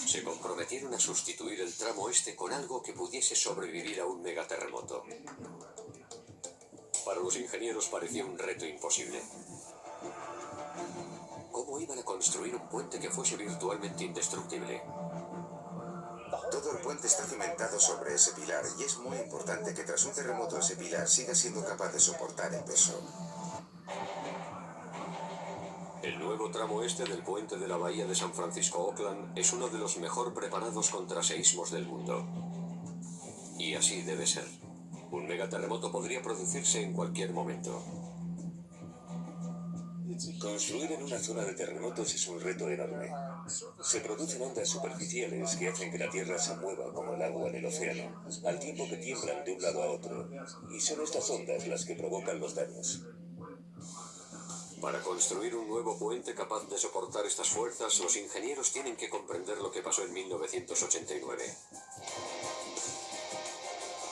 Se comprometieron a sustituir el tramo este con algo que pudiese sobrevivir a un megaterremoto. Para los ingenieros parecía un reto imposible. ¿Cómo iban a construir un puente que fuese virtualmente indestructible? Todo el puente está cimentado sobre ese pilar y es muy importante que tras un terremoto ese pilar siga siendo capaz de soportar el peso. El nuevo tramo este del puente de la bahía de San Francisco-Oakland es uno de los mejor preparados contra seísmos del mundo. Y así debe ser. Un megaterremoto podría producirse en cualquier momento. Construir en una zona de terremotos es un reto enorme. Se producen ondas superficiales que hacen que la Tierra se mueva como el agua en el océano, al tiempo que tiemblan de un lado a otro, y son estas ondas las que provocan los daños. Para construir un nuevo puente capaz de soportar estas fuerzas, los ingenieros tienen que comprender lo que pasó en 1989.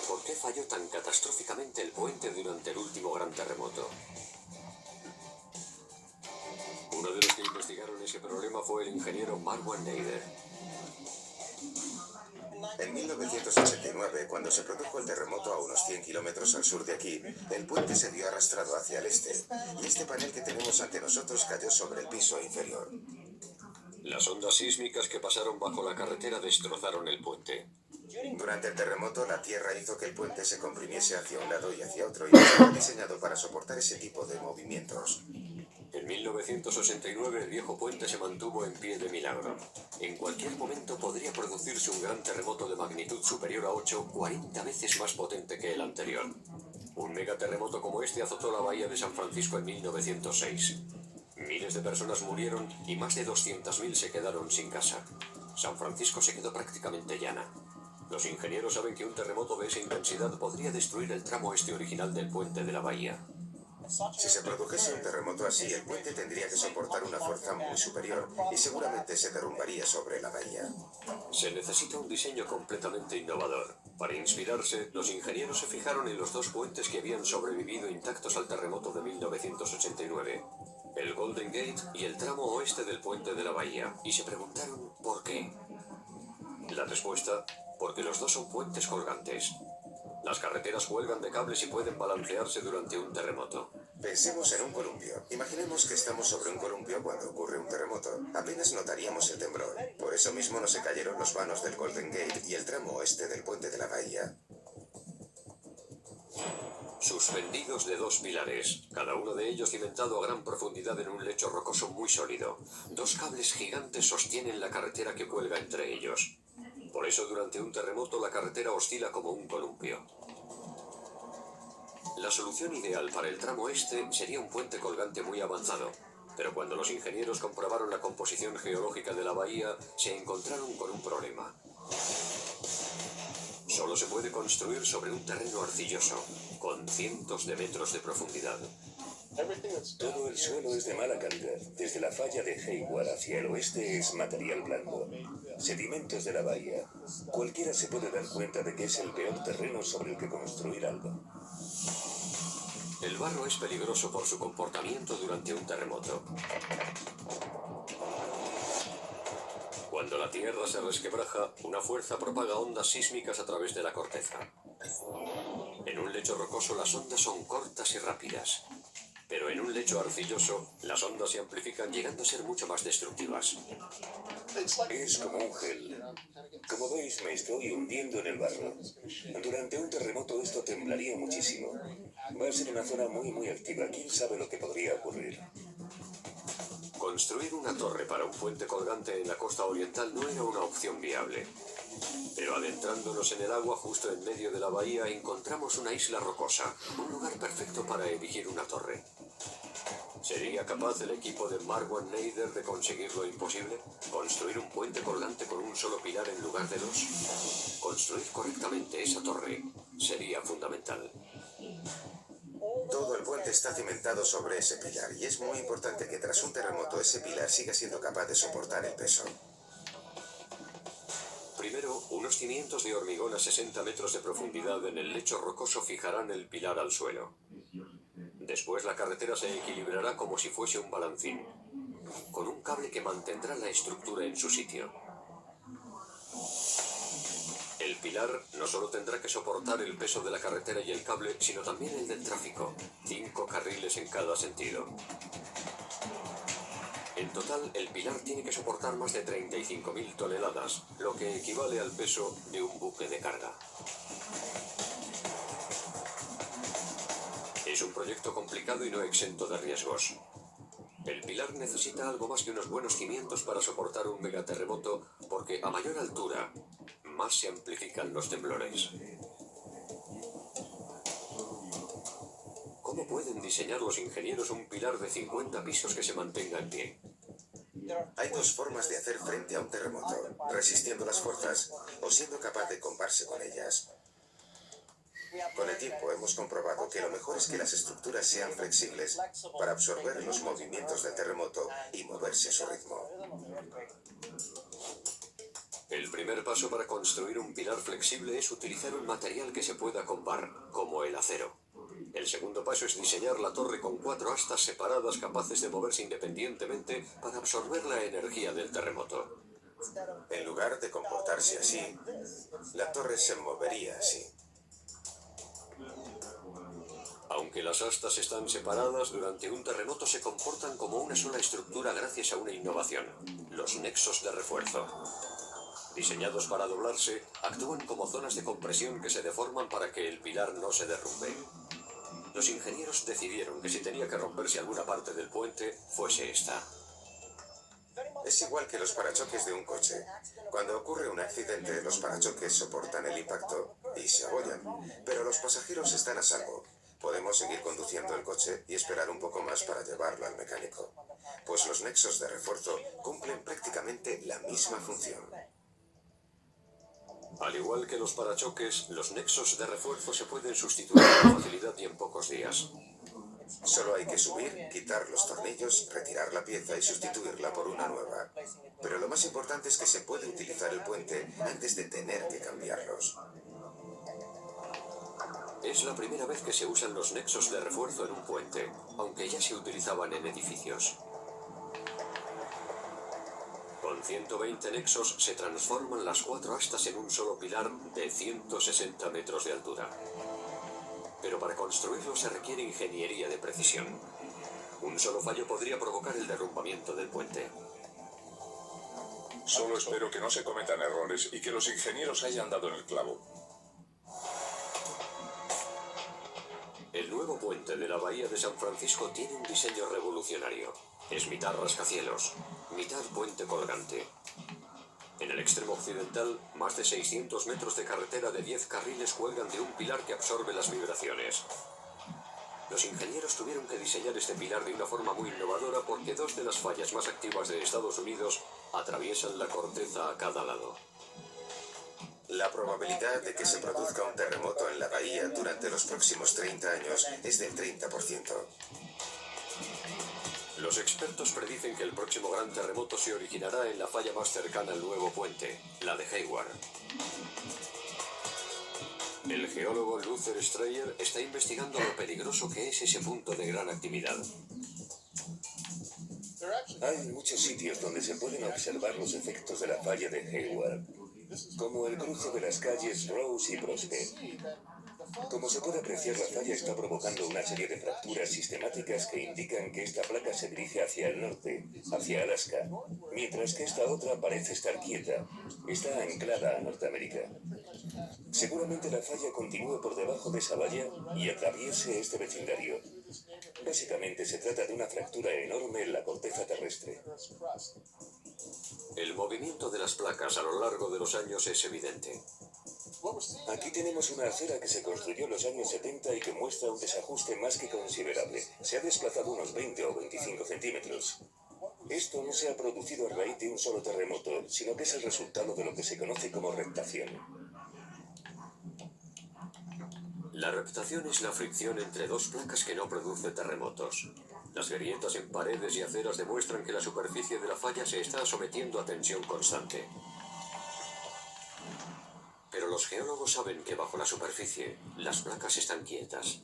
¿Por qué falló tan catastróficamente el puente durante el último gran terremoto? Uno de los que investigaron ese problema fue el ingeniero Marwan Neider. En 1989, cuando se produjo el terremoto a unos 100 kilómetros al sur de aquí, el puente se vio arrastrado hacia el este, y este panel que tenemos ante nosotros cayó sobre el piso inferior. Las ondas sísmicas que pasaron bajo la carretera destrozaron el puente. Durante el terremoto, la tierra hizo que el puente se comprimiese hacia un lado y hacia otro y no estaba diseñado para soportar ese tipo de movimientos. En 1989 el viejo puente se mantuvo en pie de milagro. En cualquier momento podría producirse un gran terremoto de magnitud superior a 8, 40 veces más potente que el anterior. Un megaterremoto como este azotó la bahía de San Francisco en 1906. Miles de personas murieron y más de 200.000 se quedaron sin casa. San Francisco se quedó prácticamente llana. Los ingenieros saben que un terremoto de esa intensidad podría destruir el tramo este original del puente de la bahía. Si se produjese un terremoto así, el puente tendría que soportar una fuerza muy superior y seguramente se derrumbaría sobre la bahía. Se necesita un diseño completamente innovador. Para inspirarse, los ingenieros se fijaron en los dos puentes que habían sobrevivido intactos al terremoto de 1989. El Golden Gate y el tramo oeste del puente de la bahía, y se preguntaron ¿por qué? La respuesta, porque los dos son puentes colgantes. Las carreteras cuelgan de cables y pueden balancearse durante un terremoto. Pensemos en un columpio. Imaginemos que estamos sobre un columpio cuando ocurre un terremoto. Apenas notaríamos el temblor. Por eso mismo no se cayeron los vanos del Golden Gate y el tramo oeste del puente de la bahía. Suspendidos de dos pilares, cada uno de ellos cimentado a gran profundidad en un lecho rocoso muy sólido. Dos cables gigantes sostienen la carretera que cuelga entre ellos. Por eso durante un terremoto la carretera oscila como un columpio. La solución ideal para el tramo este sería un puente colgante muy avanzado, pero cuando los ingenieros comprobaron la composición geológica de la bahía, se encontraron con un problema. Solo se puede construir sobre un terreno arcilloso, con cientos de metros de profundidad. Todo el suelo es de mala calidad. Desde la falla de Hayward hacia el oeste es material blando. Sedimentos de la bahía. Cualquiera se puede dar cuenta de que es el peor terreno sobre el que construir algo. El barro es peligroso por su comportamiento durante un terremoto. Cuando la tierra se resquebraja, una fuerza propaga ondas sísmicas a través de la corteza. En un lecho rocoso las ondas son cortas y rápidas, pero en un lecho arcilloso las ondas se amplifican llegando a ser mucho más destructivas. Es como un gel. Como veis, me estoy hundiendo en el barro. Durante un terremoto esto temblaría muchísimo. Va a ser una zona muy activa. ¿Quién sabe lo que podría ocurrir? Construir una torre para un puente colgante en la costa oriental no era una opción viable. Pero adentrándonos en el agua justo en medio de la bahía encontramos una isla rocosa, un lugar perfecto para erigir una torre. ¿Sería capaz el equipo de Marwan Neider de conseguir lo imposible? ¿Construir un puente colgante con un solo pilar en lugar de dos? Construir correctamente esa torre sería fundamental. Todo el puente está cimentado sobre ese pilar y es muy importante que tras un terremoto ese pilar siga siendo capaz de soportar el peso. Primero, unos cimientos de hormigón a 60 metros de profundidad en el lecho rocoso fijarán el pilar al suelo. Después la carretera se equilibrará como si fuese un balancín, con un cable que mantendrá la estructura en su sitio. El pilar no solo tendrá que soportar el peso de la carretera y el cable, sino también el del tráfico. 5 carriles en cada sentido. En total, el pilar tiene que soportar más de 35.000 toneladas, lo que equivale al peso de un buque de carga. Es un proyecto complicado y no exento de riesgos. El pilar necesita algo más que unos buenos cimientos para soportar un megaterremoto, porque a mayor altura, más se amplifican los temblores. ¿Cómo pueden diseñar los ingenieros un pilar de 50 pisos que se mantenga en pie? Hay dos formas de hacer frente a un terremoto: resistiendo las fuerzas o siendo capaz de comparse con ellas. Con el tiempo hemos comprobado que lo mejor es que las estructuras sean flexibles para absorber los movimientos del terremoto y moverse a su ritmo. El primer paso para construir un pilar flexible es utilizar un material que se pueda combar, como el acero. El segundo paso es diseñar la torre con 4 astas separadas capaces de moverse independientemente para absorber la energía del terremoto. En lugar de comportarse así, la torre se movería así. Aunque las astas están separadas, durante un terremoto se comportan como una sola estructura gracias a una innovación: los nexos de refuerzo. Diseñados para doblarse, actúan como zonas de compresión que se deforman para que el pilar no se derrumbe. Los ingenieros decidieron que si tenía que romperse alguna parte del puente, fuese esta. Es igual que los parachoques de un coche. Cuando ocurre un accidente, los parachoques soportan el impacto y se abollan, pero los pasajeros están a salvo. Podemos seguir conduciendo el coche y esperar un poco más para llevarlo al mecánico. Pues los nexos de refuerzo cumplen prácticamente la misma función. Al igual que los parachoques, los nexos de refuerzo se pueden sustituir con facilidad y en pocos días. Solo hay que subir, quitar los tornillos, retirar la pieza y sustituirla por una nueva. Pero lo más importante es que se puede utilizar el puente antes de tener que cambiarlos. Es la primera vez que se usan los nexos de refuerzo en un puente, aunque ya se utilizaban en edificios. Con 120 nexos se transforman las 4 astas en un solo pilar de 160 metros de altura. Pero para construirlo se requiere ingeniería de precisión. Un solo fallo podría provocar el derrumbamiento del puente. Solo espero que no se cometan errores y que los ingenieros hayan dado en el clavo. El nuevo puente de la bahía de San Francisco tiene un diseño revolucionario. Es mitad rascacielos, mitad puente colgante. En el extremo occidental, más de 600 metros de carretera de 10 carriles cuelgan de un pilar que absorbe las vibraciones. Los ingenieros tuvieron que diseñar este pilar de una forma muy innovadora porque 2 de las fallas más activas de Estados Unidos atraviesan la corteza a cada lado. La probabilidad de que se produzca un terremoto en la bahía durante los próximos 30 años es del 30%. Los expertos predicen que el próximo gran terremoto se originará en la falla más cercana al nuevo puente, la de Hayward. El geólogo Luther Strayer está investigando lo peligroso que es ese punto de gran actividad. Hay muchos sitios donde se pueden observar los efectos de la falla de Hayward, como el cruce de las calles Rose y Prospect. Como se puede apreciar, la falla está provocando una serie de fracturas sistemáticas que indican que esta placa se dirige hacia el norte, hacia Alaska, mientras que esta otra parece estar quieta, está anclada a Norteamérica. Seguramente la falla continúe por debajo de esa valla y atraviese este vecindario. Básicamente se trata de una fractura enorme en la corteza terrestre. El movimiento de las placas a lo largo de los años es evidente. Aquí tenemos una acera que se construyó en los años 70 y que muestra un desajuste más que considerable. Se ha desplazado unos 20 o 25 centímetros. Esto no se ha producido a raíz de un solo terremoto, sino que es el resultado de lo que se conoce como reptación. La reptación es la fricción entre 2 placas que no produce terremotos. Las grietas en paredes y aceras demuestran que la superficie de la falla se está sometiendo a tensión constante. Pero los geólogos saben que bajo la superficie, las placas están quietas.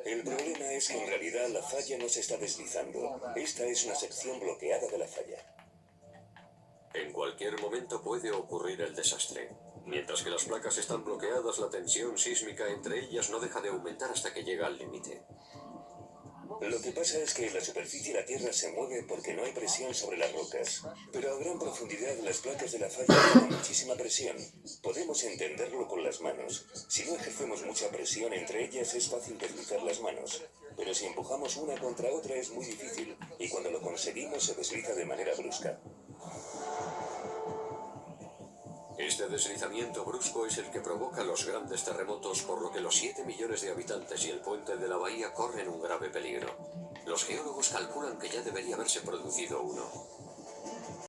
El problema es que en realidad la falla no se está deslizando. Esta es una sección bloqueada de la falla. En cualquier momento puede ocurrir el desastre. Mientras que las placas están bloqueadas, la tensión sísmica entre ellas no deja de aumentar hasta que llega al límite. Lo que pasa es que la superficie de la Tierra se mueve porque no hay presión sobre las rocas. Pero a gran profundidad las placas de la falla tienen muchísima presión. Podemos entenderlo con las manos. Si no ejercemos mucha presión entre ellas es fácil deslizar las manos. Pero si empujamos una contra otra es muy difícil, y cuando lo conseguimos se desliza de manera brusca. Este deslizamiento brusco es el que provoca los grandes terremotos, por lo que los 7 millones de habitantes y el puente de la bahía corren un grave peligro. Los geólogos calculan que ya debería haberse producido uno.